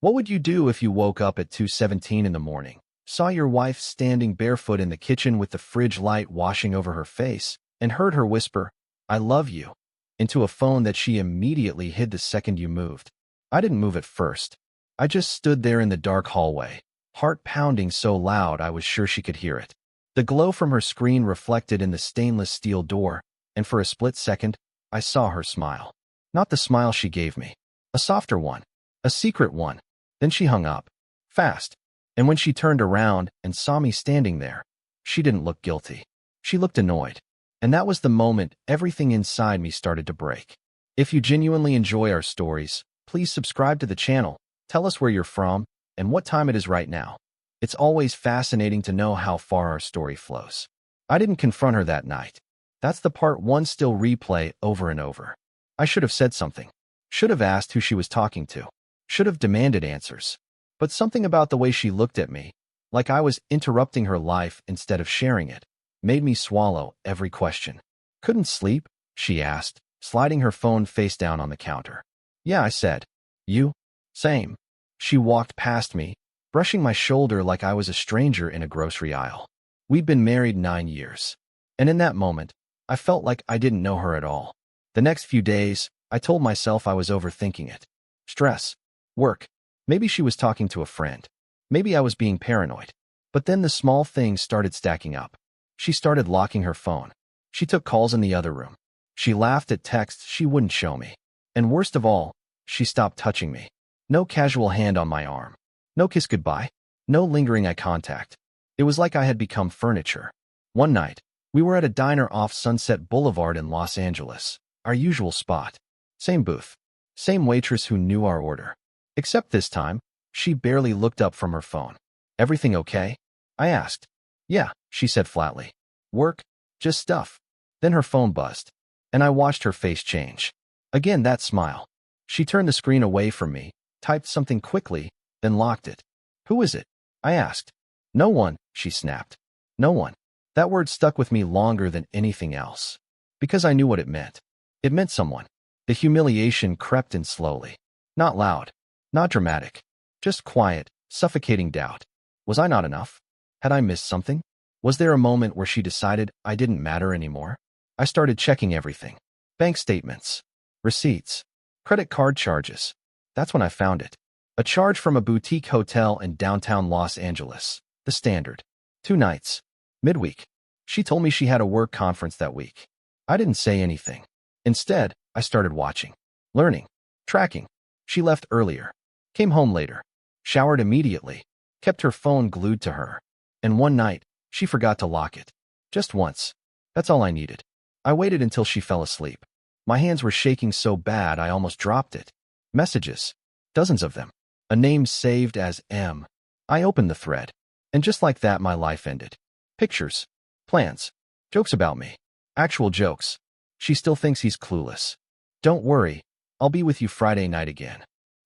What would you do if you woke up at 2:17 in the morning, saw your wife standing barefoot in the kitchen with the fridge light washing over her face, and heard her whisper, "I love you," into a phone that she immediately hid the second you moved? I didn't move at first. I just stood there in the dark hallway, heart pounding so loud I was sure she could hear it. The glow from her screen reflected in the stainless steel door, and for a split second, I saw her smile. Not the smile she gave me. A softer one. A secret one. Then she hung up. Fast. And when she turned around and saw me standing there, she didn't look guilty. She looked annoyed. And that was the moment everything inside me started to break. If you genuinely enjoy our stories, please subscribe to the channel, tell us where you're from, and what time it is right now. It's always fascinating to know how far our story flows. I didn't confront her that night. That's the part one still replay over and over. I should have said something. Should have asked who she was talking to. Should have demanded answers. But something about the way she looked at me, like I was interrupting her life instead of sharing it, made me swallow every question. "Couldn't sleep?" she asked, sliding her phone face down on the counter. "Yeah," I said. "You?" "Same." She walked past me, brushing my shoulder like I was a stranger in a grocery aisle. We'd been married 9 years. And in that moment, I felt like I didn't know her at all. The next few days, I told myself I was overthinking it. Stress. Work. Maybe she was talking to a friend. Maybe I was being paranoid. But then the small things started stacking up. She started locking her phone. She took calls in the other room. She laughed at texts she wouldn't show me. And worst of all, she stopped touching me. No casual hand on my arm. No kiss goodbye. No lingering eye contact. It was like I had become furniture. One night, we were at a diner off Sunset Boulevard in Los Angeles, our usual spot. Same booth. Same waitress who knew our order. Except this time, she barely looked up from her phone. "Everything okay?" I asked. "Yeah," she said flatly. "Work? Just stuff." Then her phone buzzed, and I watched her face change. Again that smile. She turned the screen away from me, typed something quickly, then locked it. "Who is it?" I asked. "No one," she snapped. "No one." That word stuck with me longer than anything else. Because I knew what it meant. It meant someone. The humiliation crept in slowly. Not loud. Not dramatic. Just quiet, suffocating doubt. Was I not enough? Had I missed something? Was there a moment where she decided I didn't matter anymore? I started checking everything. Bank statements. Receipts. Credit card charges. That's when I found it. A charge from a boutique hotel in downtown Los Angeles. The standard. 2 nights. Midweek. She told me she had a work conference that week. I didn't say anything. Instead, I started watching. Learning. Tracking. She left earlier. Came home later. Showered immediately. Kept her phone glued to her. And one night, she forgot to lock it. Just once. That's all I needed. I waited until she fell asleep. My hands were shaking so bad I almost dropped it. Messages. Dozens of them. A name saved as M. I opened the thread. And just like that, my life ended. Pictures. Plans. Jokes about me. Actual jokes. She still thinks he's clueless. "Don't worry. I'll be with you Friday night again.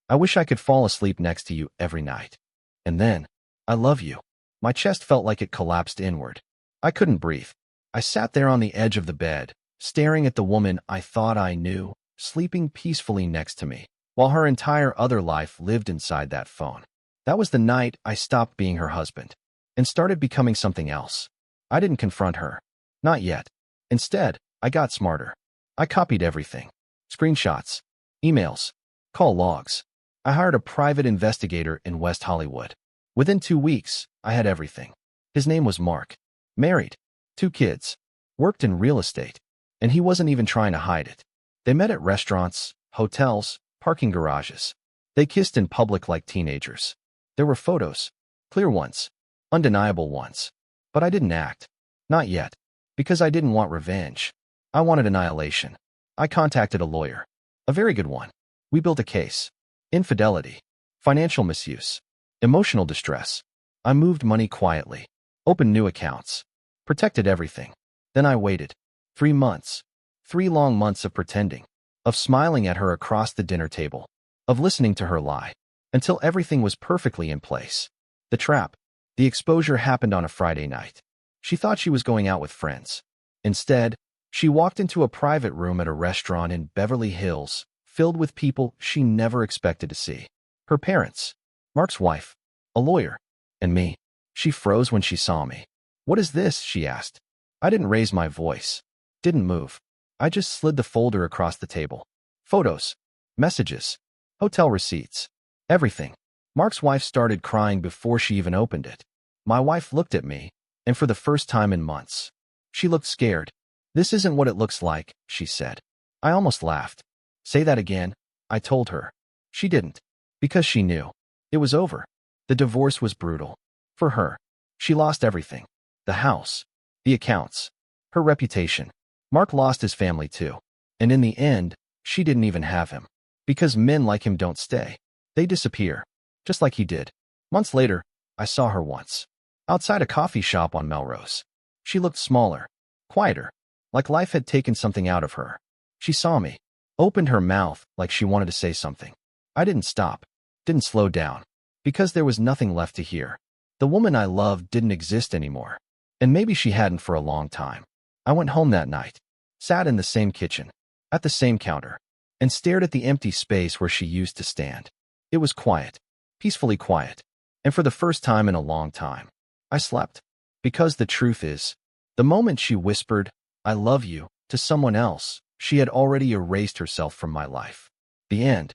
I wish I could fall asleep next to you every night." And then, "I love you." My chest felt like it collapsed inward. I couldn't breathe. I sat there on the edge of the bed, staring at the woman I thought I knew, sleeping peacefully next to me, while her entire other life lived inside that phone. That was the night I stopped being her husband and started becoming something else. I didn't confront her. Not yet. Instead, I got smarter. I copied everything. Screenshots. Emails. Call logs. I hired a private investigator in West Hollywood. Within 2 weeks, I had everything. His name was Mark. Married. 2 kids. Worked in real estate. And he wasn't even trying to hide it. They met at restaurants, hotels, parking garages. They kissed in public like teenagers. There were photos. Clear ones. Undeniable ones. But I didn't act. Not yet. Because I didn't want revenge. I wanted annihilation. I contacted a lawyer. A very good one. We built a case. Infidelity. Financial misuse. Emotional distress. I moved money quietly. Opened new accounts. Protected everything. Then I waited. 3 months. 3 long months of pretending. Of smiling at her across the dinner table. Of listening to her lie. Until everything was perfectly in place. The trap. The exposure happened on a Friday night. She thought she was going out with friends. Instead, she walked into a private room at a restaurant in Beverly Hills, filled with people she never expected to see. Her parents. Mark's wife, a lawyer, and me. She froze when she saw me. What is this? She asked. I didn't raise my voice. Didn't move. I just slid the folder across the table. Photos, messages, hotel receipts, everything. Mark's wife started crying before she even opened it. My wife looked at me, and for the first time in months, she looked scared. This isn't what it looks like, she said. I almost laughed. Say that again, I told her. She didn't, because she knew. It was over. The divorce was brutal. For her. She lost everything. The house, the accounts, her reputation. Mark lost his family too. And in the end, she didn't even have him. Because men like him don't stay. They disappear. Just like he did. Months later, I saw her once. Outside a coffee shop on Melrose. She looked smaller, quieter, like life had taken something out of her. She saw me, opened her mouth like she wanted to say something. I didn't stop, didn't slow down, because there was nothing left to hear. The woman I loved didn't exist anymore. And maybe she hadn't for a long time. I went home that night, sat in the same kitchen, at the same counter, and stared at the empty space where she used to stand. It was quiet, peacefully quiet, and for the first time in a long time, I slept. Because the truth is, the moment she whispered, "I love you," to someone else, she had already erased herself from my life. The end.